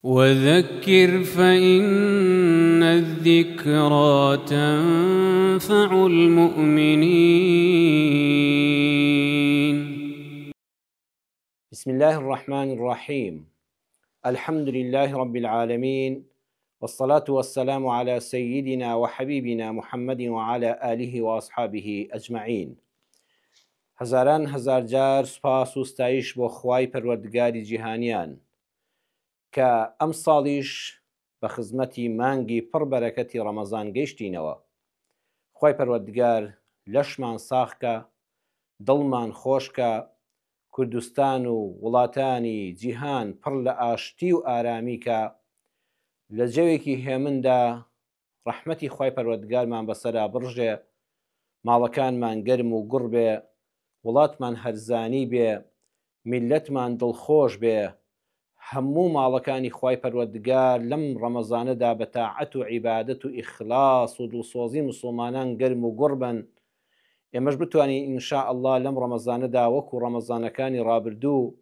وذكر فإن الذكرى تنفع المؤمنين. بسم الله الرحمن الرحيم. الحمد لله رب العالمين، والصلاة والسلام على سيدنا وحبيبنا محمد وعلى آله وأصحابه أجمعين. هزاران هزار جار سپاس و ستایش بۆ خوای پەروەردگاری جیهانیان کە ئەم ساڵیش بە خزمەتی مانگی پڕ بەرەکەتی ڕەمەزان گەیشتینەوە. خوای پەروەردگار لەشمان ساخکە، دڵمان خۆشکە، کوردستان و وڵاتانی جیهان پڕ لە ئاشتی و ئارامی کە لە جەوێکی هێمندا ڕەحمەتی خوای پەروەردگارمان بەسەرا بڕژێ، ماڵەکانمان گەرم و گوڕ بێ، وڵاتمان هەرزانی بێ، میلەتمان دڵخۆش بێ، هەموو ماڵەکانی خوای پەروەردگار لەم ڕەمەزانەدا بە تاعەت و عیبادەت و ئیخلاس و دڵسۆزی موسڵمانان گەرم و گوڕ بن. ئێمەش بتوانین ئینشاء الله لەم ڕەمەزانەدا وەکو ڕەمەزانەکانی ڕابردوو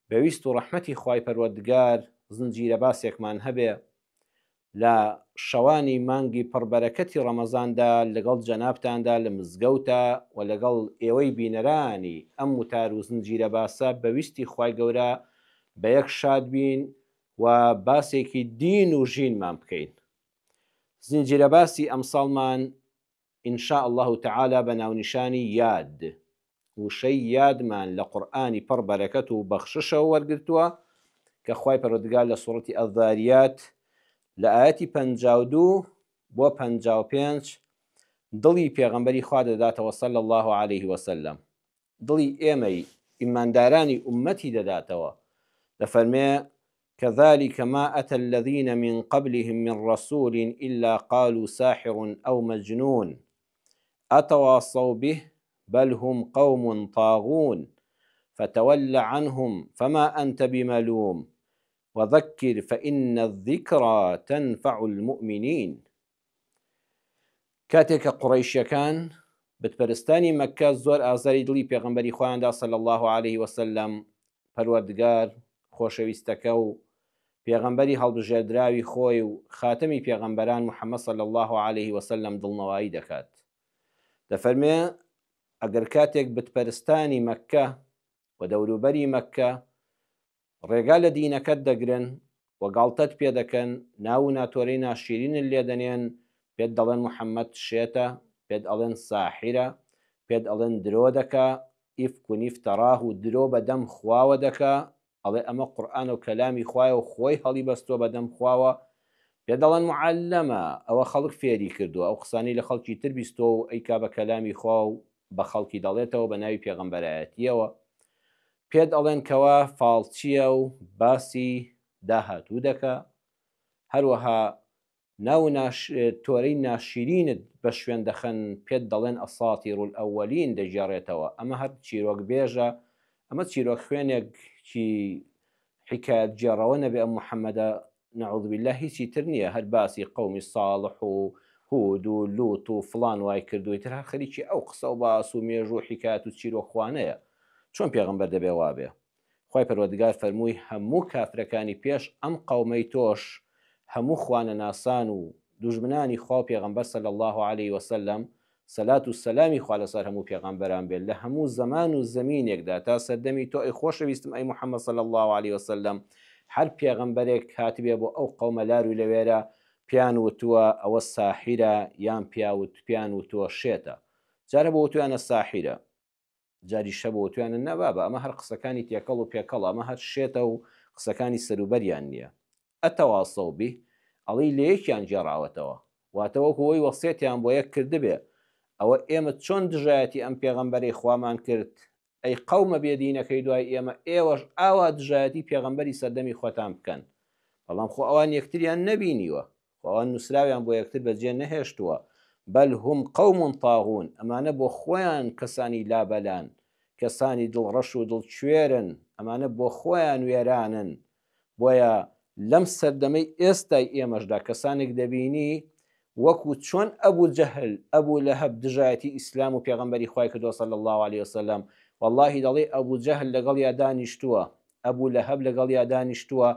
بەویست و ڕەحمەتی خوای پەروەردگار زنجیرە باسێکمان هەبێ لە شەوانی مانگی پڕبەرەکەتی ڕەمەزاندا لەگەڵ جەنابتاندا لە مزگەوتە و لەگەڵ ئێوەی بینەرانی ئەم وتار و زنجیرە باسە بەویستی خوای گەورە بە یەک شاد بین و باسێکی دین و ژینمان بکەین. زنجیرە باسی ئەمساڵمان ئینشاء الله تعالى بە ناونیشانی یاد، وشەی یادمان لە قورئانی پڕ بەرەکەت و بەخششەوە وەرگرتووە کە خوای پەروەردگار لە سوورەتی ئەذاریات لە ئایەتی 52 بۆ 55 دڵی پێغەمبەری خوا دەداتەوە صلی الله عليه وسلم، دڵی ئێمەی ئیماندارانی ئومەتی دەداتەوە. دەفەرمێ كذلك ما أتى الذين من قبلهم من رسول إلا قالوا ساحر أو مجنون أتواصوا به بل هم قوم طاغون فتول عنهم فما أنت بملوم وذكر فإن الذكرى تنفع المؤمنين. کاتێک کە قوڕەیشیەکان بتپەرستانی مەکە زۆر ئازاری دڵی پێغەمبەری خۆیاندا صلی الله عليه وسلم، پەروەردگار خۆشەویستەکە و پێغەمبەری هەڵبژێردراوی خۆی و خاتەمی پێغەمبەران محەممەد صلی الله عليه وسلم دڵنەوایی دەکات. دەفەرمێ ئەگەر کاتێک بتپەرستانی مەکە و دەوروبەری مەکە ڕێگا لە دینەکەت دەگرن و گاڵتەت پێ دەکەن، ناو و ناتۆرەی ناشرینت لێ دەنێن، پێت دەڵێن محەممەد شێتە، پێت ئەڵێن ساحیرە، پێت ئەڵێن درۆ دەکا، ئیفک و نیفتەڕاه و درۆ بەدەم خواوە دەکا، ئەڵێ ئەمە قورئان و کەلامی خوایە و خۆی هەڵی بەستۆ بەدەم خواوە، پێ دەڵێن معەلەمە، ئەوە خەڵک فێری کردووە، ئەو قسانی لە خەڵکی تر بیستۆ و ئەیکا بە کەلامی خوا و بە خەڵکی دەڵێتەوە بە ناوی پێغەمبەرایەتیەوە، پێت ئەڵێن کەوا فاڵچیە و باسی داهاتوو دەکا، هەروەها ناو تۆرەی ناشرینت بە شوێن دەخەن، پێت دەڵێن ئەساطیر الئەوەلین دەژێڕێتەوە، ئەمە هەر چیرۆک بێژە، ئەمە چیرۆک خوێنێکی حکایەت جێڕەوە نەبێ، ئەم محەممەدە نەعوذ بالله هیچی تر نییە، هەر باسی قەومی ساڵح و هود و لوت و فڵان وای کردووی تر هەر خەریکی ئەو قسە و باس و مێژ و حکایەت و چیرۆکخوانەیە. چۆن پێغەمبەر دەبێ وابێ؟ خوای پەروەردگار فەرمووی هەموو کافرەکانی پێش ئەم قەومەی تۆش هەموو خوانە ناسان و دوژمنانی خوا و پێغەمبەر صلی الله عليه وسلم سەلات و سەلامی خوا لەسەر هەموو پێغەمبەران بێت لە هەموو زەمان و زەمینێکدا تا سەردەمی تۆ ئەی خۆشەویستم ئەی محەممەد صلی الله عليه وسلم، هەر پێغەمبەرێک هاتبێ بۆ ئەو قەومە لار و لەوێرە پیان وتووە ئەوە ساحیرە یان پیان وتووە شێتە، جارە بۆ وتویانە ساحیرە، جاری شە بۆ وتویانە نەبابە، ئەمە هەر قسەکانی تێکەڵ و پێکەڵ، ئەمە هەر شێتە و قسەکانی سەروبەریان نییە. ئەتەواصەو به، ئەڵی لە یەکیان جێڕاوەتەوە، واتەوەکو ئەوی وەسیەتیان بۆ یەک کردبێ، ئەوە ئێمە چۆن دژایەتی ئەم پێغەمبەری خوامان کرد، ئەی قەومە بێدینەکەی دوای ئێمە، ئێوەش ئاوا دژایەتی پێغەمبەری سەردەمی خۆتان بکەن، بەڵام خۆ ئەوان یەکتریان نەبینیوە، ئەوان نووسراویان بۆ یەکتر بەجێ نەهێشتووە، بەل هم قەوم طاغون، ئەمانە بۆ خۆیان کەسانی لابەلان، کەسانی دڵڕەش و دڵکوێرن، ئەمانە بۆ خۆیان وێرانن. بۆیە لەم سەردەمەی ئێستای ئێمەشدا کەسانێک دەبینی وەکو چۆن ئەبوو جەهل ئەبوو لەهەب دژایەتی ئیسلام و پێغەمبەری خوای کردووە صلی الله عليه وسلم، واللهی دەڵێ ئەبوو جەهل لەگەڵ یا دانیشتووە، ئەبوو لەهەب لەگەڵ یا دانیشتووە،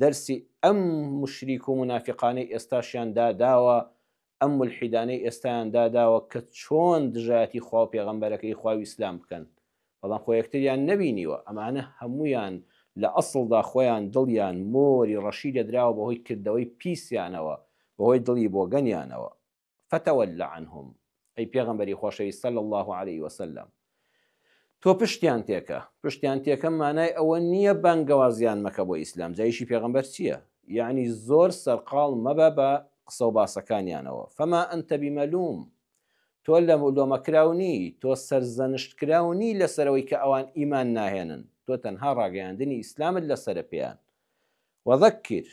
دەرسی ئەم مشریک و منافقانەی ئێستاشیان داداوە، ئەم ملحیدانەی ئێستایان داداوە کە چۆن دژایەتی خوا و پێغەمبەرەکەی خواوی ئیسلام بکەن، بەڵام خۆ یەکتریان نەبینیوە. ئەمانە هەمویان لە ئەسڵدا خۆیان دڵیان مۆری ڕەشی لەدراوە بەهۆی کردەوەی پیسیانەوە، بەهۆی دڵی بۆ گەنیانەوە. فتەوەلە عنهم، ئەی پێغەمبەری خۆشەویست صلی الله عليه وسلم، تۆ پشتیان تێکە. پشتیان تێکە مانای ئەوە نییە بانگەوازیان مەکە بۆ ئیسلام. جایشی پێغەمبەر چییە؟ یعنی زۆر سەرقاڵ مەبە بە قسە و باسەکانیانەوە. فەما ئەنتە بیمەلوم، تۆ لە لۆمەکراونی، تۆ سەرزەنشتکراونی لەسەرەوەی کە ئەوان ئیمان ناهێنن، تۆ تەنها ڕاگەیاندنی ئیسلامت لەسەرە پێیان. وەذەکر،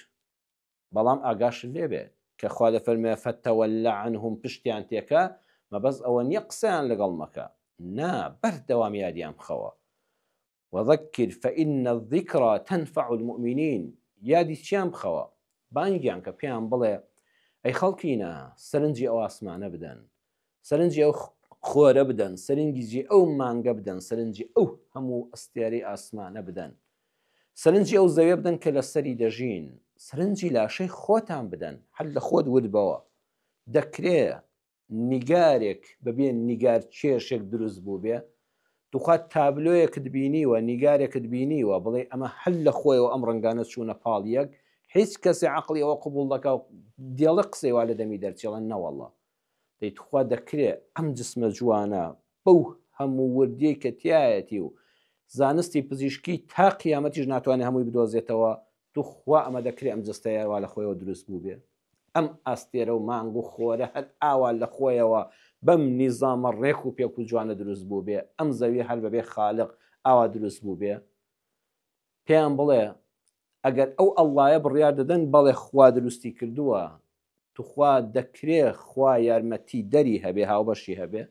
بەڵام ئاگاشت لێبێت کە خوا دەفەرمێ فتەوەلە عنهم، پشتیان تێکە، مەبەست ئەوە نییە قسەیان لەگەڵ مەکە، نا، بەردەوام یادیان بخەوە. وەذەکر فەئینە الذیکرا تەنفەع المؤمنین، یادی چیان بخەوە؟ بانگیان کە پێیان بڵێ ئەی خەڵکینە، سەرنجی ئەو ئاسمانە بدەن، سەرنجی ئەو خۆرە بدەن، سەرنجی ئەو مانگە بدەن، سەرنجی ئەو هەموو ئەستێرەی ئاسمانە بدەن، سەرنجی ئەو زەویە بدەن کە لەسەری دەژین، سەرنجی لاشەی خۆتان بدەن، هەر لە خۆت وردبەوە. دەکرێت نیگارێک بەبێ نیگار کێشێک دروست بوو بێ، دوخوات تابلۆیەکت بینیوە، نیگارێکت بینیوە، بڵێ ئەمە هەل لە خۆیەوە ئەم ڕنگانە چوونە پاڵیەک، هیچ کەسی عەقڵی ئەوە قبوڵ دەکا و دێڵە قسەی وا لە دەمی دەرچێڵن نەوەڵڵا. دەیتخوا دەکرێت ئەم جسمە جوانە بەو هەموو وردیەی کە تایەتی و زانستی پزیشکی تا قیامەتیش ناتوانێت هەمووی بدۆزێتەوە، توخوا ئەمە دەکرێت ئەم جستەیە وا لە خۆیەوە دروست بوو بێ. ئەم ئاستێرە و مانگ و خۆرە هەر ئاوا لە خۆیەوە بەم نیزامە ڕێک و پێک و جوانە دروست بوو بێ، ئەم زەوی هەر بەبێ خالق ئاوا دروست بوو بێ. پێیان بڵێ ئەگەر ئەو ئەڵڵایە بڕیار دەدەن بەڵێ خوا دروستی کردووە، توخوا دەکرێت خوا یارمەتی دەری هەبێ، هاوبەشی هەبێ،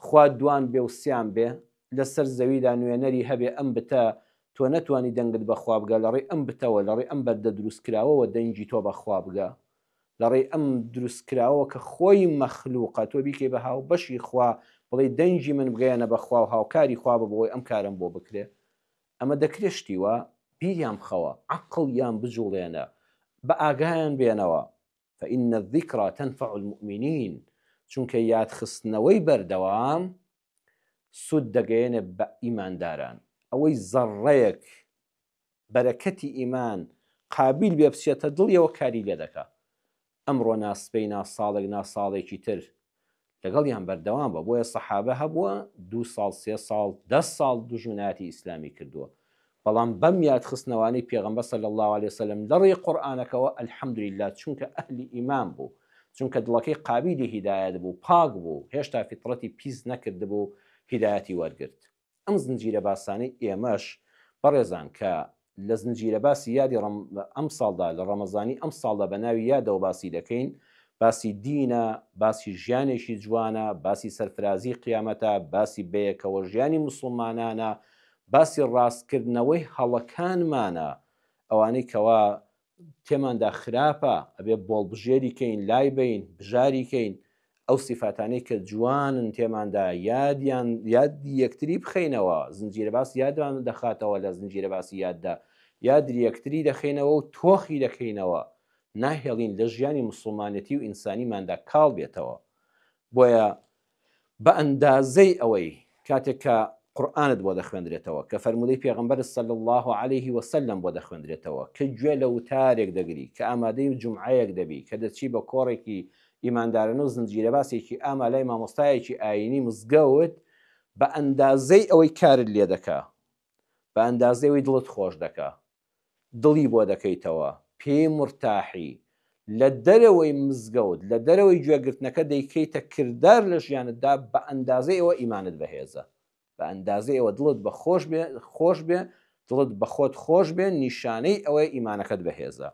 خوا دوان بێ و سیان بێ، لەسەر زەویدا نوێنەری هەبێ، ئەم بتە تۆ نەتوانی دەنگت بەخوا بگە، لەڕێ ئەم بتەوە، لەڕێ ئەم بەردە دروستکراوەوە دەنگی تۆ بەخوا بگە، لەڕێ ئەم دروستکراوە کە خۆی مەخلوقە تۆ بیکەی بە هاوبەشی خوا، بڵێ دەنگی من بگەیەنە بەخوا و هاوکاری خوا ببەوەی ئەم کارم بۆ بکرێ. ئەمە دەکرێشتیوە بیریان بخەوە، عەقڵیان بجوڵێنە، بە ئاگایان بێنەوە. فإن الذكرى تنفع المؤمنين، چونکە یادخستنەوەی بەردەوام سود دەگەیەنێ بە ئیمانداران. ئەوەی زەڕەیەک بەرەکەتی ئیمان قابل بێ بچێتە دڵیەوە کاری لێ دەکا. ئەمڕۆ ناسپەی ناساڵێک ناساڵێکی تر لەگەڵیان بەردەوام بە، بۆیە سەحابە هەبووە 2 ساڵ 3 ساڵ 10 ساڵ دوژمنایەتی ئیسلامی کردووە، بەڵام بەم یادخستنەوانەی پێغەمبەر صلی الله عليه وسلم لەڕێی قورئانەکەوە ئەلحەمدولله، چونکە ئەهلی ئیمان بوو، چونکە دڵەکەی قابلی هیدایەت بوو، پاک بوو، هێشتا فیتڕەتی پیس نەکرد بوو، هیدایەتی وەرگرت. ئەم زنجیرە باسانەی ئێمەش بەڕێزان کە لە زنجیرە باسی یادی ئەم ساڵدا لە ڕەمەزانی ئەم ساڵدا بە ناوی یادەوە باسی دەکەین، باسی دینە، باسی ژیانێکی جوانە، باسی سەرفرازی قیامەتە، باسی بەیەکەوە ژیانی موسڵمانانە، باسی ڕاستکردنەوەی هەڵەکانمانە، ئەوانەی کەوا تێماندا خراپە ئەبێ بۆڵبژێری کەین، لای بین، بژاری کەین، ئەو سیفاتانەی کە جوانن تێماندا یادی یەکتری بخەینەوە. زنجیرە باس یادوان دەخاتەوە لە زنجیرە باسی یاددا، یادی یەکتری دەخینەوە و تۆخی دەکەینەوە، ناهێڵین لە ژیانی موسڵمانەتی و ئینسانیماندا کاڵ بێتەوە. بۆیە بە ئەندازەی ئەوەی کاتێک کە قورئانت بۆ دەخوێندرێتەوە، کە فەرمودەی پێغەمبەر صلی الله عليه وسلم بۆ دەخوێندرێتەوە، کە گوێ لە وتارێک دەگری، کە ئامادەی جومعەیەک دەبی، کە دەچی بە کۆڕێکی ئیماندارانە و زنجیرە باسێکی ئامالای مامۆستایەکی ئاینی مزگەوت، بە ئەندازەی ئەوەی کارت لێ دەکا، بە ئەندازەی ئەوەی دڵت خۆش دەکا، دڵی بۆ دەکەیتەوە، پێی مرتاحی، لە دەرەوەی مزگەوت، لە دەرەوەی گوێگرتنەکە دەیکەیتە کردار لە ژیانتدا، بە ئەندازەی ئەوە ئیمانت بەهێزە، بە ئەندازەی ئەوە دڵت بە خۆش بێ، دڵت بە خۆت خۆش بێ، نیشانەی ئەوەی ئیمانەکەت بەهێزە.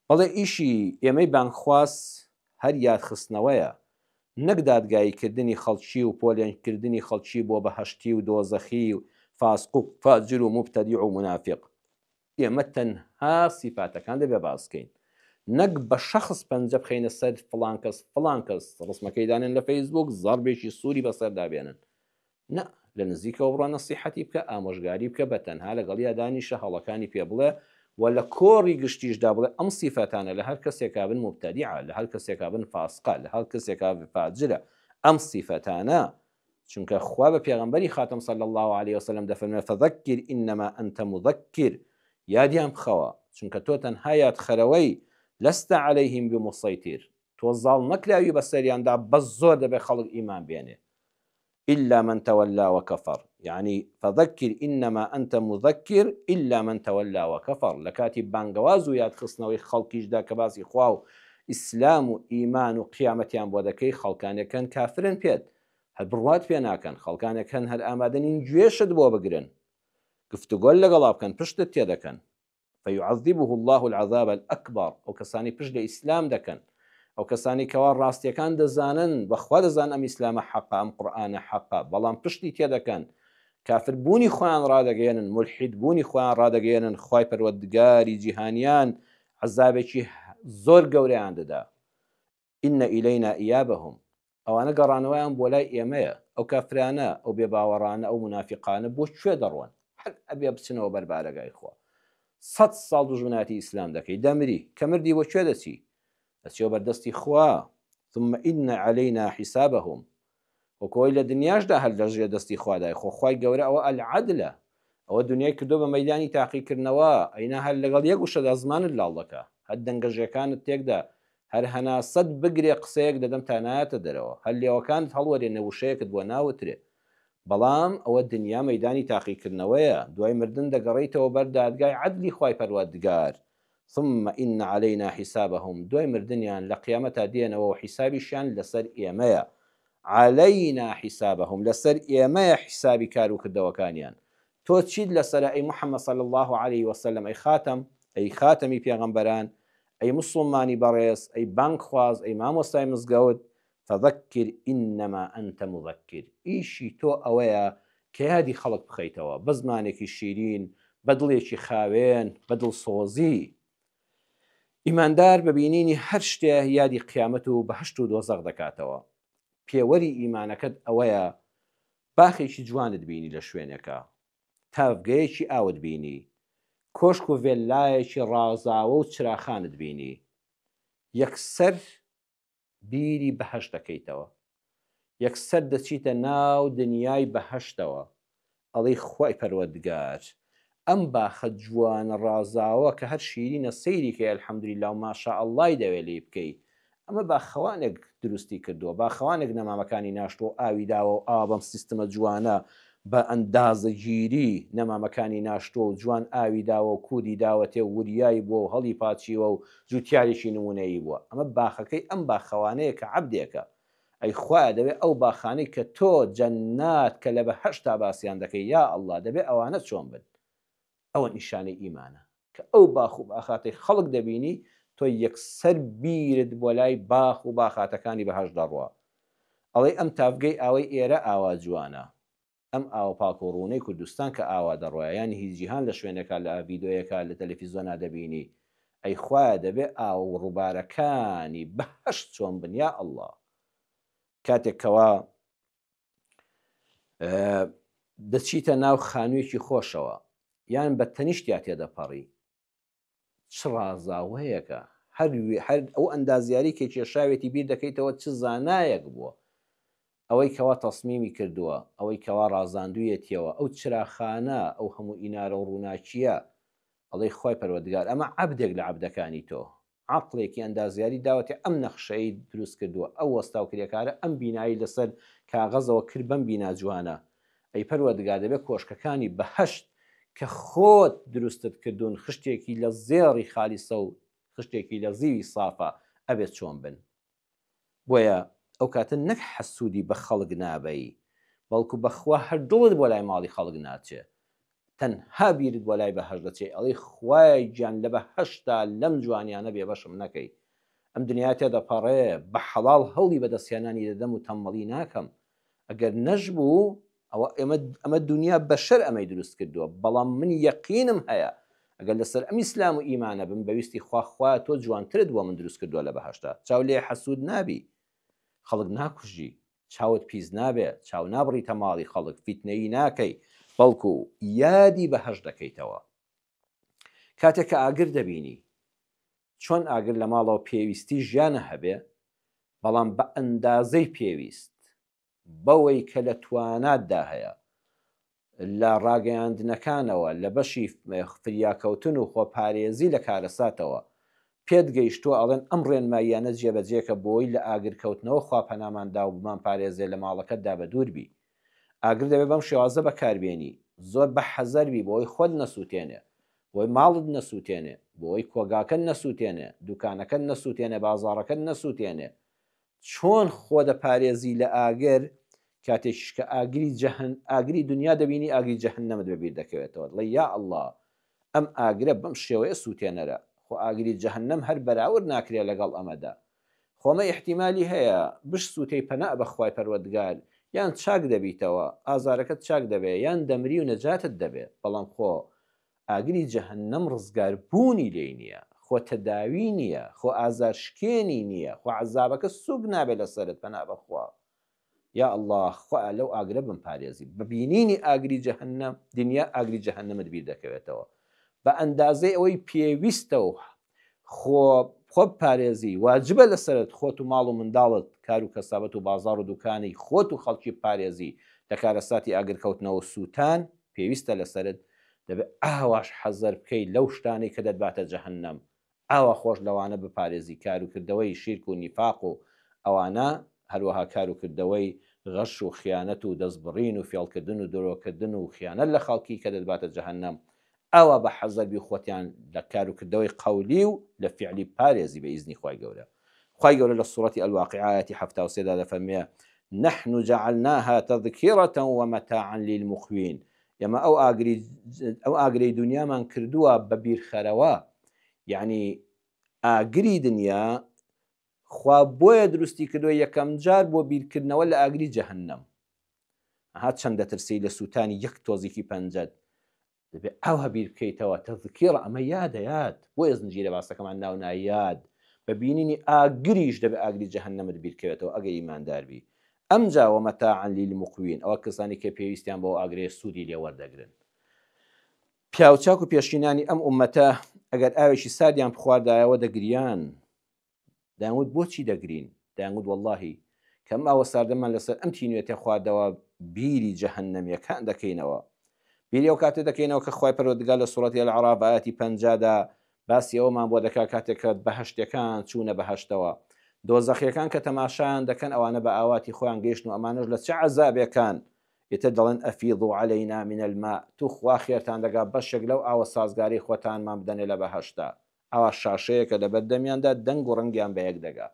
بەڵێ ئیشی ئێمەی بانگخواست هەر یادخستنەوەیە، نەک دادگاییکردنی خەڵکی و پۆلێنکردنی خەڵکی بۆ بەهەشتی و دۆزەخی و فاسق و فاجر و مبتەدیع و منافق. ئێمە تەنها سیفاتەکان دەبێ باسکەین، نەک بە شەخص پەنجە بخەینە سەر فڵان کەس ڕسمەکەی دانێن لە فەیسبوک زەڕبێکی سووری بەسەر دابێنن، نە، لە نزیکەوە بڕۆ نەسیحەتی بکە، ئامۆژگاری بکە، بە تەنها لەگەڵ یادانیشە هەڵەکانی پێ بڵێ و لە کۆڕی گشتیشدا بڵێ ئەم سیفەتانە لە هەر کەسێکا بن مبتەدیعە، لە هەر کەسێکا بن فاسقە، لە هەر کەسێکا فاجرە، ئەم سیفەتانە چونکە خوا بە پێغەمبەری خاتم صلی الله عليه وسلم دەفەرمێ فەذەکر ئینەما ئەنتە مذەکر، یادیان بخەوە چونکە تۆ تەنها یادخەرەوەی لەستە عەلەیهیم بموسەیتر، تۆ زاڵ نەکراوی بەسەریاندا بەس زۆر دەبێ خەڵک ئیمان بێنێ. إلا من تولى وكفر، يعني فذكر إنما أنت مذكر إلا من تولى وكفر، لكاتي بانقواز وياد خصنوي خلقيش دا كباسي خواو إسلام وإيمان وقيامتيان بودكي خلقان كان كافرين بيد هل بروات بينا كان خلقان كان هل آمادنين جيشد بو بقرن قفتو قول لقلاب كان پشتت يدا كان فيعذبه الله العذاب الأكبر أو كساني پشت إسلام دا كان ئەو کەسانی کەوا ڕاستیەکان دەزانن بەخوا دەزان ئەم ئیسلامە حەقا ئەم قورئانە حەقا بەڵام پشتی تێدەکەن کافر بوونی خۆیان ڕادەگەێنن ملحید بوونی خۆیان ڕادەگەێنن خوای پەروەردگاری جیهانیان عەزابێکی زۆر گەورەیان دەدا. ئینە ئیلەینا ئیابەهم، ئەوانە گەڕانەوەیان بۆ لای ئێمەیە، ئەو کافرانە ئەو بێباوەڕانە ئەو منافقانە بۆ کوێ دەڕۆن؟ هەر ئەبێ بچنەوە بەربارەگای خوا. 100 ساڵ دوژمناتی ئیسلام دەکەی دەمری کە مردی بۆ کوێ دەچی؟ ئەچێ بەردەستی خوا. ثم ئین عەلەینا حیسابەهم، وەکۆی لە دنیاشدا هەر لەژێ دەستی خوادای خۆ خوای گەورە ئەوە ئەلعەدلە، ئەوە دنیای کردو بە مەیدانی تاقیکردنەوە، ئەینا هەر لەگەڵ یەک وشەدا زمانت لاڵ دەکا، هەر دەنگەژەکانت تێکدا هەر هەناسەت بگرێ قسەیەک دەدەم تا نایەتە دەرەوە، هەر لێوەکانت هەڵوەرێنە وشەیەکت بۆ ناوترێ، بەڵام ئەوە دنیا مەیدانی تاقیکردنەوەیە، دوای مردن دەگەڕیتەوە بەر دادگای عەدلی خوای پەروەردگار. ثم إن علينا حسابهم، دوای مردنیان لە قیامەتا دێنەوە و حیسابیشیان لەسەر ئێمەیە. علينا حسابهم، لەسەر ئێمەیە حیسابی کار و کردەوەکانیان. تۆ چیت لەسەر ئەی محەممەد صلی الله عليه وسلم، ئەی خاتەمی پێغەمبەران، ئەی مسلمانی بەڕێز، ئەی بانگ خواز، ئەی مامۆستای مزگەوت، فەذەکر ئینەما ئەنتە مذەکر، ئیشی تۆ ئەوەیە کە یادی خەڵک بخەیتەوە بە زمانێکی شیرین، بە دڵێکی خاوێن، بە دڵسۆزی. ئیماندار بەبینینی هەر شتێ یادی قیامەت و بەهشت و دۆزەق دەکاتەوە. پێوەری ئیمانەکەت ئەوەیە باخێکی جوانت بینی لە شوێنێکە، تاڤگەیەکی ئاوت بینی، کۆشک و ڤێلایەکی ڕازاوە و چراخانت بینی، یەکسەر بیری بەهشت دەکەیتەوە، یەکسەر دەچیتە ناو دنیای بەهشتەوە، ئەڵێی خوای پەروەردگار ئەم باخە جوانە ڕازاوە کە هەر شیرینە سەیری کە ئەلحەمدولیلا و ماشاءاللای دەوێ لێ بکەی، ئەمە باخەوانێک دروستی کردووە، باخەوانێک نەمامەکانی ناشتووە ئاوی داوە و ئاوا بەم سیستەمە جوانە بە ئەندازەگیری نەمامەکانی ناشتووە و جوان ئاوی داوە و کودی داوەتێ و وریایی بووە و هەڵی پاچیوە و جوتیارێکی نمونەیی بووە. ئەمە باخەکەی ئەم باخەوانەیە کە عەبدێکە، ئەی خوایە دەبێت ئەو باخانەی کە تۆ جەنات کە لە بەهەشتا باسییان دەکەی یا ئەڵڵا دەبێت ئەوانە چۆن بن. ئەوە نیشانەی ئیمانە کە ئەو باخ و باخاتی خەڵک دەبینی تۆ یەکسەر بیرت بۆ لای باخ و باخاتەکانی بەهەشت دەڕوە. ئەڵێ ئەم تافگەی ئاوەی ئێرە ئاوا جوانە، ئەم ئاوە پاک و ڕوونەی کوردستان کە ئاوا دەڕۆیە، یانی هیچ جیهان لە شوێنێکە لە ڤیدۆیەکە لە تەلەڤیزۆنا دەبینی، ئەی خوایە دەبێت ئاو ڕووبارەکانی بەهەشت چۆن بن یا ئەڵڵا. کاتێکەوە دەچیتە ناو خانوویەکی خۆشەوە یان بە تەنیشتیا تێدەپەڕی، چ ڕازاوەیەکە، هەر ئەو ئەندازیاری کە کێشاوێتی بیر دەکەیتەوە چ زانایەک بووە، ئەوەی کەوا تەسمیمی کردووە، ئەوەی کەوا ڕازاندوویەتیەوە، ئەو چراخانە، ئەو هەموو ئینارە و ڕووناکیە. ئەڵێی خوای پەروەردگار ئەمە عەبدێک لە عەبدەکانی تۆ، عەقڵێکی ئەندازیاری داوەتێ ئەم نەخشەی دروست کردووە، ئەو وەستاوکرێکارە ئەم بینایی لەسەر کاغەزەوە کرد بەم بینا جوانە. ئەی پەروەردگار دەبێت کۆشکەکانی بەهەشت کە خۆت دروستت کردوون خشتێکی لە زێڕی خالیسە و خشتێکی لە زیوی سافە ئەبێت چۆن بن. بۆیە ئەو کاتە نەک حەسوودی بە خەڵک نابەی، بەڵکو بەخوا هەر دڵت بۆ لای ماڵی خەڵک ناچێ، تەنها بیرت بۆ لای بەهەشت دەچێ، ئەڵێی خوای گیان لە بەهەشتا لەم جوانیانە بێبەشم نەکەی. ئەم دنیا تێدەپەڕێ بە حەڵاڵ هەوڵی بەدەستێنانی دەدەم و تەمەڵی ناکەم، ئەگەر نەشبوو ئەوە ئەمە دنیا بەشەر ئەمەی دروست کردووە، بەڵام من یەقینم هەیە ئەگەر لەسەر ئەم ئیسلام و ئیمانە بم بەویستی خوا تۆ جوانترت بۆ من دروست کردووە لە بەهەشتا، چاو لێ حەسوود نابی، خەڵک ناکوژی، چاوت پیس نابێ، چاو نابڕیتە ماڵی خەڵک، فیتنەیی ناکەی، بەڵکو یادی بەهەشت دەکەیتەوە. کاتێک کە ئاگر دەبینی چۆن ئاگر لە ماڵەوە پێویستی ژیانە هەبێ بەڵام بە ئەندازەی پێویست بەوەی کە لە تواناتدا هەیە لە ڕاگەیاندنەکانەوە لە بەشی فریاکەوتن و خۆپارێزی لە کارەساتەوە پێت گەیشتووە ئەڵێن ئەم ڕێنماییانە جێبەجێکە بۆی لە ئاگرکەوتنەوە خواپەناماندا و بمان پارێزێ لە ماڵەکەتدا بە دووربی ئاگر دەبێت بەم شێوازە بەکاربێنی زۆر بە حەزەربی بۆی خۆت نەسووتێنێ بۆی ماڵت نەسووتێنێ بۆی کۆگاکەن نەسووتێنێ دوکانەکەت نەسووتێنێ بازاڕەکەت نەسووتێنێ چۆن خۆ دەپارێزی لە ئاگر کاتێکش کە ئاگری دنیا دەبینی ئاگری جەهەنەمت بەبیر دەکەوێتەوە لە یا ئەڵڵا ئەم ئاگرە بەم شێوەیە سووتێنەرە خۆ ئاگری جەهەنەم هەر بەراورد ناکرێت لەگەڵ ئەمەدا خۆمە احتیمالی هەیە بش سووتەی پەنا بەخوای پەروەردگار یان چاک دەبیتەوە ئازارەکەت چاک دەبێت یان دەمری و نەجاتت دەبێت بەڵام خۆ ئاگری جەهەنەم ڕزگار بوونی لێی نییە خۆ تەداوی نییە خۆ ئازارشکێنی نییە خۆ عەزابەکە سوگ نابێت لەسەرت پەنا بەخوا یا الله خوا لەو ئاگرە بمپارێزی ببینینی ئاگری جەهەنەم دنیا ئاگری جەهەنەمت بیر دەکەوێتەوە بە ئەندازەی ئەوەی پێویستە و خۆ پارێزی واجبە لەسەرت خۆت و ماڵ و منداڵت کار و کەسابەت و بازار و دوکانی خۆت و خەڵکی پارێزی لە کارەساتی ئاگرکەوتنەوە سووتان پێویستە لەسەرت دەبێت ئاواش حەزەر بکەیت لەو شتانەی کە دەتباتە جەهەنەم ئاوا خۆش لەوانە بپارێزی کار و کردەوەی شیرک و نیفاق و ئەوانە هەروەها کار و کردەوەی غەش و خیانەت و دەستبڕین و فێڵکردن و درۆکردن و خیانەت لە خەڵکی کە دەتباتە جەهەنەم ئەوە بە حەزەربی خۆتیان لە کار و کردەوەی قەولی و لە فیعلی پارێزی بە ئیزنی خوای گەورە خوای گەورە لە سوڕەتی ئەلواقعایەتی 73 دەفەرمێ نحن جعلناها تذكرة ومتاعا للمقوين ئێمە ئەو ئاگرەی دنیامان کردووە بە بیرخەرەوە یعنی ئاگری دنیا خوا بۆیە دروستی کردووە یەکەم جار بۆ بیرکردنەوە لە ئاگری جەهەنەم هات چەند دەترسی لە سووتانی یەک تۆزێکی پەنجەت دەبێت ئەوە بیر بکەیتەوە تەذکیر ئەمە یادەیات بۆیە زنجیرە باسەکەمان ناو نایاد بە بینینی ئاگریش دەبێت ئاگری جەهەنەمت بیرکەوێتەوە ئەگەر ئیمانداربی ئەمجا ومەتاعا للمقوین ئەوە کەسانی کە پێویستیان بۆ ئاگرێ سوودی لێوەردەگرن پیاوچاک و پێشینانی ئەم ئومەتە ئەگەر ئاوێکی سادیان بخواردایەوە دەگریان دایانوت بۆچی دەگرین دایانوت وەڵڵاهی کەم ئەوە ساردەمان لەسەر ئەم تینوێتە خواردەوە بیری جەهەنەمیەکان دەکەینەوە بیری ئەو کاتێ دەکەینەوە کە خوای پەروەردگار لە سوڕەتی العەراف ئایەتی 50دا باسی ئەومان بۆ دەکا کاتێک کە بەهەشتەکان چوونە بەهەشتەوە دۆزەخیەکان کە تەماشایان دەکەن ئەوانە بە ئاواتی خۆیان گەیشتن و ئەمانەش لە چه عەزابێکان ئێتر دەڵێن ئەفیضوا عەلەینا من الماء تو خوا خێرتان دەگا بەشێک لەو ئاوە سازگاری خۆتانمان بدەنێ لە بەهەشتا ئەوە شاشەیەکە لە بەردەمیاندا دەنگ و ڕەنگیان بەیەک دەگا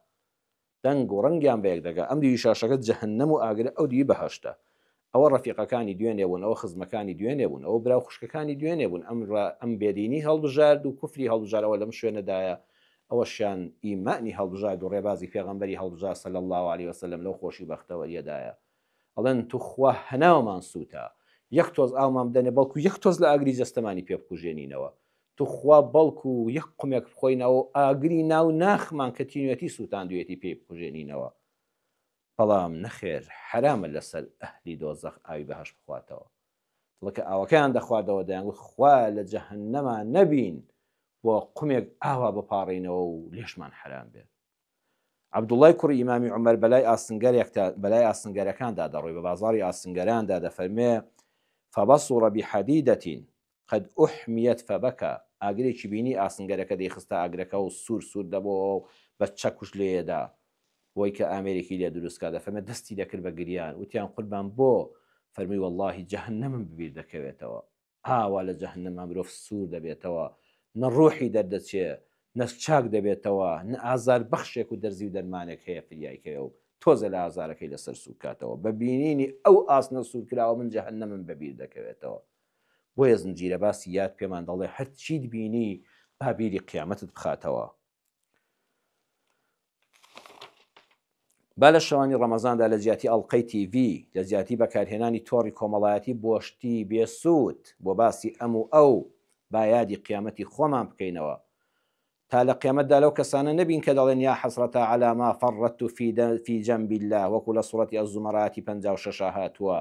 دەنگ و ڕەنگیان بەیەک دەگا ئەم دیوی شاشەکە جەهەنەم و ئاگرە ئەو دی بەهەشتە ئەوە ڕەفیقەکانی دوێنێ بوون ئەوە خزمەکانی دوێنێ بوون ئەوە براو خوشکەکانی دوێنێ بوون ئەم بێدینی هەڵبژارد و کوفری هەڵبژارەوە لەم شوێنەدایە ئەوەشیان ئیمانی هەڵبژارد و ڕێبازی پێغەمبەری هەڵبژار صلی الله علیه وسلم لەو خۆشی بەختەوەریەدایە ئەڵێن تو خوا هەناومان سووتە یەک تۆز ئاومان بدەنێ بەڵکو یەک تۆز لە ئاگری جەستەمانی پێ بکوژێنینەوە تو خوا بەڵکو یەک قومێک بخۆینەوە ئاگری ناو ناخمان کە تینوێتی سووتاندوێتی پێی بکوژێنینەوە بەڵام نەخێر حرامە لەسەر ئەهلی دۆزەخ ئاوی بەهەشت بخواتەوە دڵکە ئاوەکەیان دەخواردەوە دەیانگوت خوا لە جەهەنەما نەبین بۆ قومێک ئاوا بپاڕینەوە و لێشمان حرام بێت عەبدوڵای کوڕی ئیمامی عومەر بەلای ئاسنگەرەکاندا دەڕۆی بە بازاڕی ئاسنگەراندا دەفەرمێ فبصر بحديدة قد أحميت فبكى ئاگرێکی بینی ئاسنگەرەکە دەیخستە ئاگرەکە و سوور دەبەوە بە چەکوش لێدا بۆی کە ئامێرێکی لێ دروستکە دەفەرمێ دەستی دەکرد بە گریان وتیان قوربان بۆ فەرمی وەڵڵاهی جەهەنەمم ببیر دەکەوێتەوە ئاوا لە جەهەنەما مرۆڤ سوور دەبێتەوە نە ڕۆحی دەردەچێ نە چاک دەبێتەوە نە ئازار بەخشێک و دەرزی و دەرمانێک هەیە فریایکەوە و تۆزە لە ئازارەکەی لەسەر سوورکاتەوە بە بینینی ئەو ئاسنە سوورکراوە من جەهەنەمم بەبیر دەکەوێتەوە بۆیە زنجیرە باسی یاد پێمان دەڵێ هەرچیت بینی بابیری قیامەتت بخاتەوە با لە شەوانی ڕەمەزاندا لە جیاتی ئەڵقەی تیڤ لە جیاتی بەکارهێنانی تۆڕی کۆمەڵایەتی بۆشتی بێسوود بۆ باسی ئەم و ئەو با یادی قیامەتی خۆمان بکەینەوە تا لە قیامەتدا لەو کەسانە نەبین کە دەڵێن یا حەسرەتە عەلا ما فەڕەت فی جەنب الله وەکو لە سوڕەتی ئەززومەڕاتی 56 هاتووە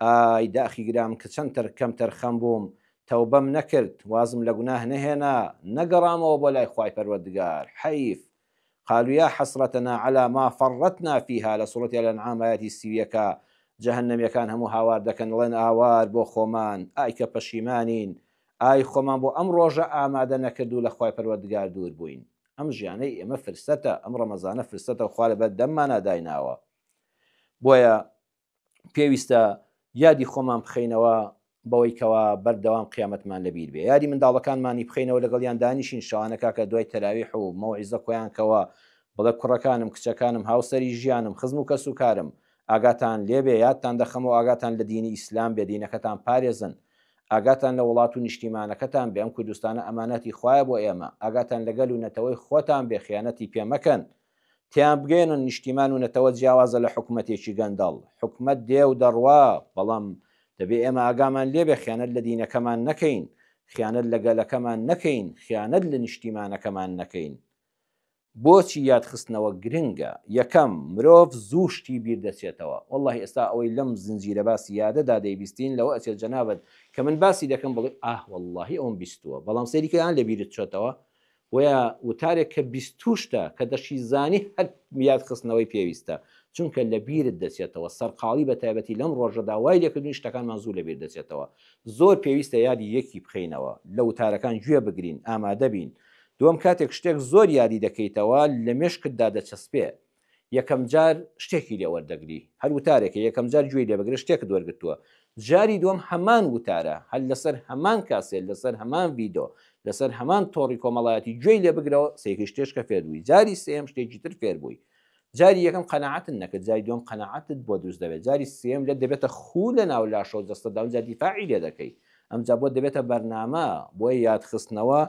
ئای داخی گرام کە چەند کەم تەرخەم بووم تەوبەم نەکرد وازم لە گوناه نەهێنا نەگەڕامەوە بۆ لای خوای پەروەردگار حەیف قالوا يا حسرتنا على ما فرطنا فيها لسورة الأنعام آياتی سیویەکە جەهەنەمیەکان هەموو هاوار دەکەنڵێن ئاوار بۆ خۆمان ئای کە پەشیمانین ئای خۆمان بۆ ئەم ڕۆژە ئامادە نەکرد و لە خوای پەروەردگار دوور بووین ئەم ژیانەی ئێمە فرسەتە ئەم ڕەمەزانە فرسەتە و خوا لەبەر دەممانە دایناوە بۆیە پێویستە یادی خۆمان بخەینەوە بەوەی کەوا بەردەوام قیامەتمان لەبیر بێ یادی منداڵەکانمانی بخەینەوە لەگەڵیان دانیشین شەوانەکە کە دوای تەراویح و مەوعیزە کۆیان کەوە بڵێ کوڕەکانم کچەکانم هاوسەری ژیانم خزم و کەس و کارم ئاگاتان لێبێ یادتان دەخەمەوە ئاگاتان لە دینی ئیسلام بێ دینەکەتان پارێزن ئاگاتان لە وڵات و نیشتیمانەکەتان بێ ئەم کوردستانە ئەمانەتی خوایە بۆ ئێمە ئاگاتان لەگەل و نەتەوەی خۆتان بێ خیانەتی پێمەکەن تیان بگەێنن نیشتیمان و نەتەوە جیاوازە لە حکومەتێکی گەندەڵ حکومەت دێ و دەڕوا بەڵام دەبێ ئێمە ئاگامان لێبێ خیانەت لە دینەکەمان نەکەین خیانەت لە گەلەکەمان نەکەین خیانەت لە نیشتیمانەکەمان نەکەین بۆچی یادخستنەوە گرنگە یەکەم مرۆڤ زوو شتی بیر دەچێتەوە والله ئێستا ئەوەی لەم زنجیرە باسی یادەدا دەیبیستین لەوە ئەچێت جەنابەت کە من باسی دەکەم بڵێ واللهی ئەوم بیستووە بەڵام سەریکەیان لە بیرت چۆتەوە وەیە وتارێک کە بیستوشتە کە دەشی زانی هەر یادخستنەوەی پێویستە چونکە لە بیرت دەچێتەوە سەرقاڵی بە تایبەتی لەم ڕۆژەدا وای لێکردنی شتەکانمان زوو لە بیر دەچێتەوە زۆر پێویستە یادی یەکی بخەینەوە لە وتارەکان گوێ بگرین ئامادە بین دووەم کاتێک شتێک زۆر یادی دەکەیتەوە لە مێشکتدا دەچەسپێ یەکەم جار شتێکی لێ وەردەگری هەر وتارێکە یەکەم جار گوێی لێ بگرێ شتێکت وەرگتووە جاری دووەم هەمان وتارە هەر لەسەر هەمان کاسێت لەسەر هەمان ڤیدۆ لەسەر هەمان تۆڕی کۆمەڵایەتی گوێی لێ بگرەوە سێکی شتێشکە فێربووی جاری سێم شتێکی تر فێر بووی جاری یەکەم قەنەعەتت نەکرد جاری دووەم قەنەعەتت بۆ دروست دەبێت جاری سێم لێت دەبێتە خوو لە ناو لاشە و دەستەدا و جا دیفاعی لێ دەکەی ئەمجا بۆ دەبێتە بەرنامە بۆی یادخستنەوە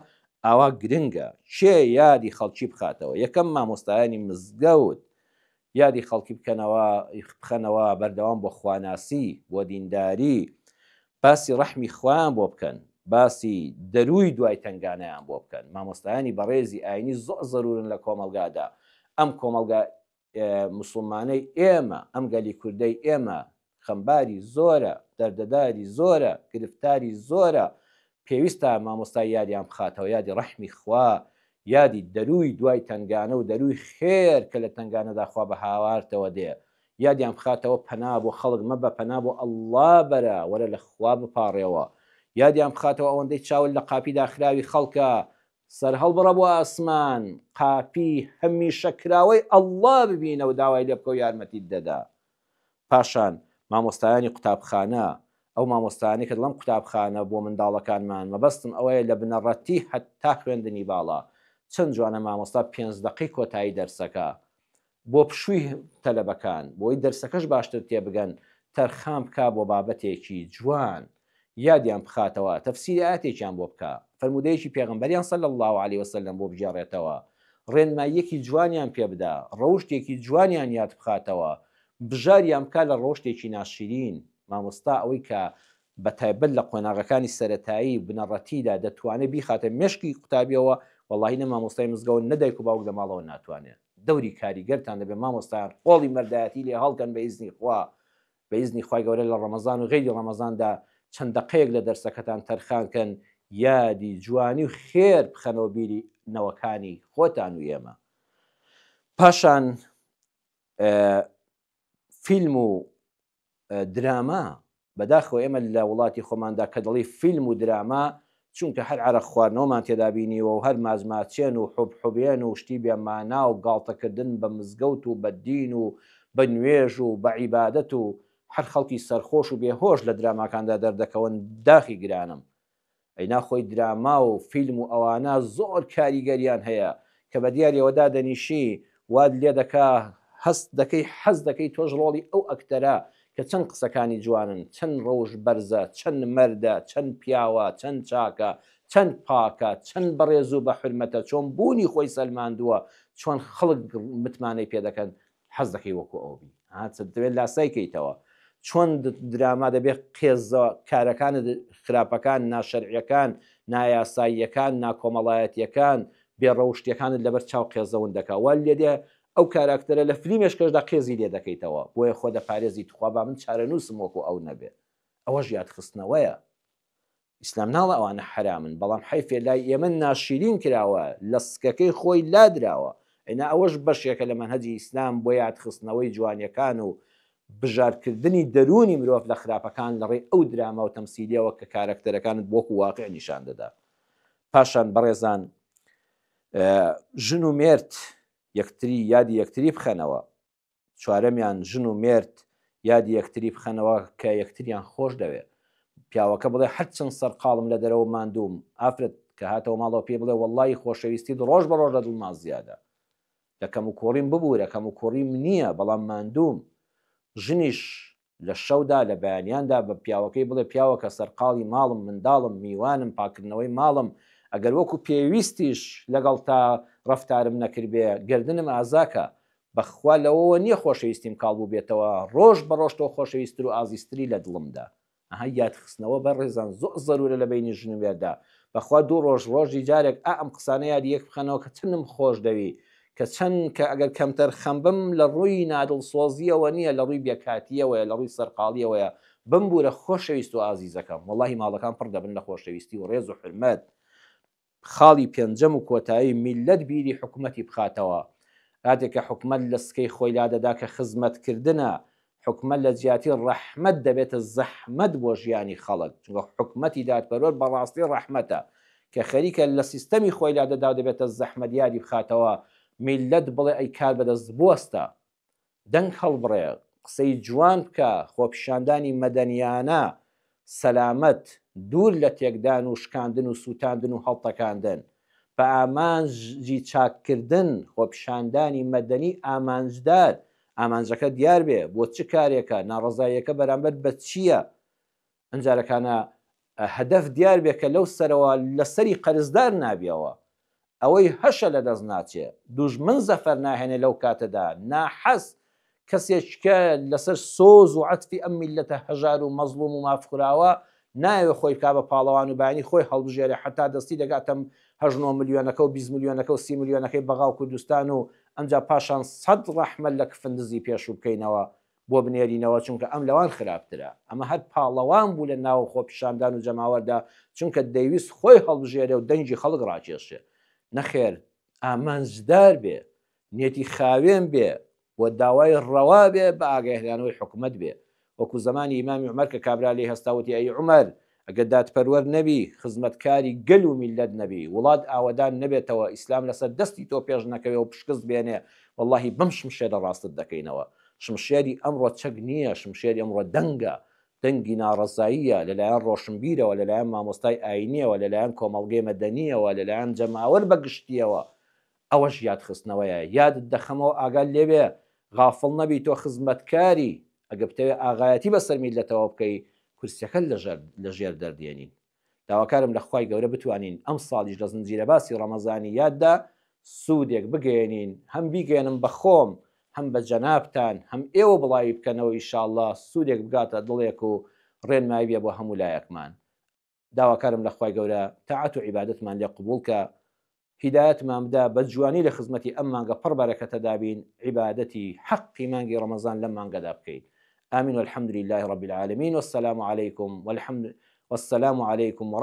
ئاوا گرنگە چێ یادی خەڵکی بخاتەوە یەکەم مامۆستایانی مزگەوت یادی خەڵکی بخەنەوە بەردەوام بۆ خواناسی بۆ دینداری باسی ڕەحمی خوایان بۆ بکەن باسی دەروی دوای تنگانەیان بۆ بکەن مامۆستایانی بەڕێزی ئاینی زۆر زەرورن لە کۆمەلگادا ئەم کۆمەلگا موسڵمانەی ئێمە ئەم گەلی کوردەی ئێمە خەمباری زۆرە دەردەداری زۆرە گرفتاری زۆرە پێویستە مامۆستای یادیان بخاتەوە یادی ڕەحمی خوا یادی دەروی دوای تنگانە و دەروی خێر کە لە تنگانەدا خوا بە هاوارتەوە دێ یادیان بخاتەوە پەنا بۆ خەڵک مەبە پەنا بۆ ئەڵڵا بەرە وەرە لە خوا بپاڕێەوە یادیان بخاتەوە ئەوەندەی چاول لە قاپی داخراوی خەڵکە سەر هەڵبڕە بۆ ئاسمان قاپی هەمیشە کراوەی ئەڵڵا ببینە و داوای لێ بکە و یارمەتیت دەدا پاشان مامۆستایانی قوتابخانە ئەو مامۆستانی کە لەم قوتابخانە بۆ منداڵەکانمان مەبەستم ئەوەیە لە بنەڕەتی هەتا خوێندنی باڵا چەند جوانە مامۆستا 5 دقی کۆتایی دەرسەکە بۆ پشووی تەلەبەکان بۆی دەرسەکەش باشتر تێبگەن تەرخام بکە بۆ بابەتێکی جوان یادیان بخاتەوە تەفسیری ئاەتێکیان بۆ بکە فەرمودەیەکی پێغەمبەریان صلی الله علیه وسلم بۆ بگێڕێتەوە ڕێنماییەکی جوانیان پێ بدە ڕەوشتێکی جوانیان یاد بخاتەوە بژاریان بکە لە ڕۆشتێکی ناشرین مامۆستا ئەوەی کە بە تایبەت لە قۆناغەکانی سەرەتایی بنەڕەتیدا دەتوانێت بیخاتە مێشکی قوتابیەوە وەڵاهی نە مامۆستای مزگەوت نەدایک و باوک لە ماڵەوە ناتوانێت دەوری کاریگەرتان دەبێت مامۆستایان قۆڵی مەردایەتی لێ هەڵکەن بە ئیزنی خوا بە ئیزنی خوای گەورە لە ڕەمەزان و غەیری ڕەمەزاندا چەند دقەیەک لە دەرسەکەتان تەرخانکەن یادی جوانی و خێر بخەنەوە بیری نەوەکانی خۆتان و ئێمە پاشان فیلم و دراما بەداخەوە ئێمە لە وڵاتی خۆماندا کە دەڵی فیلم و دراما چونکە هەر عەرە خواردنەوەمان تێدا بینیوە و هەر مازماچێن و حوبحوبێن و شتی بێمانا و گاڵتەکردن بە مزگەوت و بە دین و بە نوێژ و بە عیبادەت و هەر خەڵکی سەرخۆش و بێهۆش لە دراماکاندا دەردەکەون داخی گرانم ئەینا خۆی دراما و فیلم و ئەوانە زۆر کاریگەریان هەیە کە بە دیاریەوەدا دەنیشی واد لێ دەکا هەست دەکەی حەز دەکەی تۆش ڕۆڵی ئەو ئەکتەرە کە چەند قسەکانی جوانن چەند ڕەوش بەرزە چەند مەردە چەند پیاوە چەند چاکە چەند پاکە چەند بەڕێز و بە حرمەتە چۆن بوونی خۆی سەلماندووە چۆن خەڵک متمانەی پێ دەکەن حەز دەکەی وەکو ئەوبی دەبێت لاسایکەیتەوە چۆن دراما دەبێت قێزە کارەکانت خراپەکان ناشەرعیەکان نایاساییەکان ناکۆمەڵایەتیەکان بێڕەوشتیەکانت لەبەر چاو قێزەون دەکا وا لێدێ ئەو کاراکتەرە لە فلیمێشکەشدا قێزی لێ دەکەیتەوە بۆیە خۆ دەپارێزی توخوا با من چارەنووسم وەکو ئەو نەبێت ئەوەش یادخستنەوەیە ئیسلام ناڵە ئەوانە حرامن، بەڵام حیفێ لای ئێمە ناشرین کراوە لە سکەکەی خۆی لادراوە. ئەینا ئەوەش بەشێکە لە مەنهەجی ئیسلام بۆ یادخستنەوەی جوانیەکان و بژارکردنی دەرونی مرۆڤ لە خراپەکان لەڕێی ئەو دراما و تەمسیلیەوە کە کارەکتەرەکانت وەکو واقع نیشان دەدا. پاشان بەڕێزان ژن و مێرد یەکتری یادی یەکتری بخەنەوە. چوارەمیان ژن و مێرد یادی یەکتری بخەنەوە کە یەکتریان خۆش دەوێت. پیاوەکە بڵێ هەرچەند سەرقاڵم لە دەرەوە ماندووم، ئافرەت کە هاتەوە ماڵەوە پێ بڵێ وەڵڵی خۆشەویستی ڕۆژ بە ڕۆژ لە دڵما زیادە، دەکەم و کۆڕیم ببوورە کەم و کۆڕیم نییە بەڵام ماندووم. ژنیش لە شەودا لە بەیانیاندا بە پیاوەکەی بڵێ پیاوەکە سەرقاڵی ماڵم، منداڵم، میوانم، پاکردنەوەی ماڵم، ئەگەر وەکو پێویستیش لەگەڵ تا ڕەفتارم نەکردبێ گردنم ئازاکە، بەخوا لەوەوە نییە خۆشەویستیم کاڵبوو بێتەوە، ڕۆژ بە ڕۆژتەوە خۆشەویستتر و ئازیستری لە دڵمدا. ئەها یادخستنەوە بە ڕێزان زۆر زەرورە لە بینی ژن و مێردا. بەخوا دوو ڕۆژ ڕۆژی جارێک ئەم قسانە یادی یەک بخەنەوە کە چنم خۆش دەوی، کە چەند کە ئەگەر کەمتەر خەمبم لە ڕووی نادڵسۆزیەوە نییە، لە ڕووی بێکاتیەوەیە، لە ڕووی سەرقاڵیەوەیە، بمبورە خۆشەویست و ئازیزەکەم. وەڵڵاهی ماڵەکان پڕ دەبن لە خۆشەویستی و ڕێز و حرمەت. خاڵی پێنجەم و کۆتایی میلەت بیری حکومەتی بخاتەوە. کاتێککە حکومەت لە سکەی خۆی لادەدا کە خزمەتکردنە، حکومەت لە جیاتی ڕەحمەت دەبێتە زەحمەت بۆ ژیانی خەڵک، چونکە حکومەتی دادپەروەر بەڕاستی ڕەحمەتە کە خەریکە لە سیستەمی خۆی لادەدا دەبێتە زەحمەت یادی بخاتەوە. میلەت بڵێ ئەی کار بەدەست بوەستە، دەنگ هەڵبڕێ، قسەی جوان بکە، خۆپیشاندانی مەدەنیانە، سەلامەت، دوور لە تێکدان و شکاندن و سووتاندن و هەڵتەکاندن، بە ئامانجی چاککردن، خۆپیشاندانی مەدەنی ئامانجدار، ئامانجەکە دیار بێ بۆ چ کارێکە، ناڕەزاییەکە بەرامبەر بە چییە. ئەنجارەکانە هەدەف دیار بێ کە لەو سەرەوە لەسەری قەرزدار نابیەوە، ئەوەی هەشە لە دەست ناچێ، دوژمن زەفەر ناهێنێ لەو کاتەدا، ناحەس کەسێککە لەسەر سۆز و عەتفی ئەم میلەتە هەژار و مەزلوم و مافخراوە نایوێ خۆی کا بە پاڵەوان و بانی خۆی هەڵبژێرێ، حتا دەستی دەگاتەم 19 ملیۆنەکە و 20 ملیۆنەکە و 30 ملیۆنەکەی بەغاو کوردستان و ئەمجا پاشان 100 ڕەحمەت لە کفندزی پێش و بکەینەوە بۆ بنێرینەوە، چونکە ئەم لەوان خراپترە. ئەمە هەر پاڵەوان بوو لە ناو خۆپیشاندان و جەماوەردا، چونکە دەیویست خۆی هەڵبژێرێ و دەنجی خەڵک ڕاکێشێ. نەخێر، ئامانجدار بێ، نێتی خاوێن بێ، بۆ داوای ڕەوا بێ، بە ئاگاهێنانەوەی حکومەت بێ. وەکو زمانی ئیمامی عومەر کە کابرا لێی هەستاوتی ئەی عومەر، ئەگەر دادپەروەر نەبی، خزمەتکاری گەل و میلەت نەبی، وڵات ئاوەدان نەبێتەوە، ئیسلام لەسەر دەستی تۆ پێش نەکەوێ و پشکست بێنێ، وەڵڵاهی بەم شمشێرە ڕاستت دەکەینەوە. شمشێری ئەمڕۆ چەک نییە، شمشێری ئەمڕۆ دەنگە، دەنگی ناڕەزاییە لەلایەن ڕۆشنبیرەوە، لەلایەن مامۆستای ئاینیەوە، لەلایەن کۆمەڵگەی مەدەنیەوە، لەلایەن جەماوەر بەگشتیەوە. ئەوەش یادخستنەوەیە، یادت دەخەمەوە ئاگال لێبێ، غافڵ نەبی تۆ خزمەتکاری، ئەگە بتەوێ ئاغایەتی بەسەر میلەتەوە بکەی، کورسیەکە لەژێر دەردێنین. داواکارم لە خوای گەورە بتوانین ئەم ساڵیش لە زنجیرە باسی ڕەمەزانی یاددا سوودێک بگەێنین، هەم بیگەێنم بە خۆم، هەم بە جەنابتان، هەم ئێوە بڵاوی بکەنەوە ئینشاءڵڵا سوودێک بگاتە دڵێک و ڕێنمایی بێ بۆ هەموو لایەکمان. داواکارم لە خوای گەورە تاعەت و عیبادەتمان لێ قبوڵکە، هیدایەتمان بدا، بە جوانی لە خزمەتی ئەم مانگە پڕ بەرەکەتە دابین، عیبادەتی حەقی مانگی ڕەمەزان لەم مانگەدا بکەین. آمين والحمد لله رب العالمين والسلام عليكم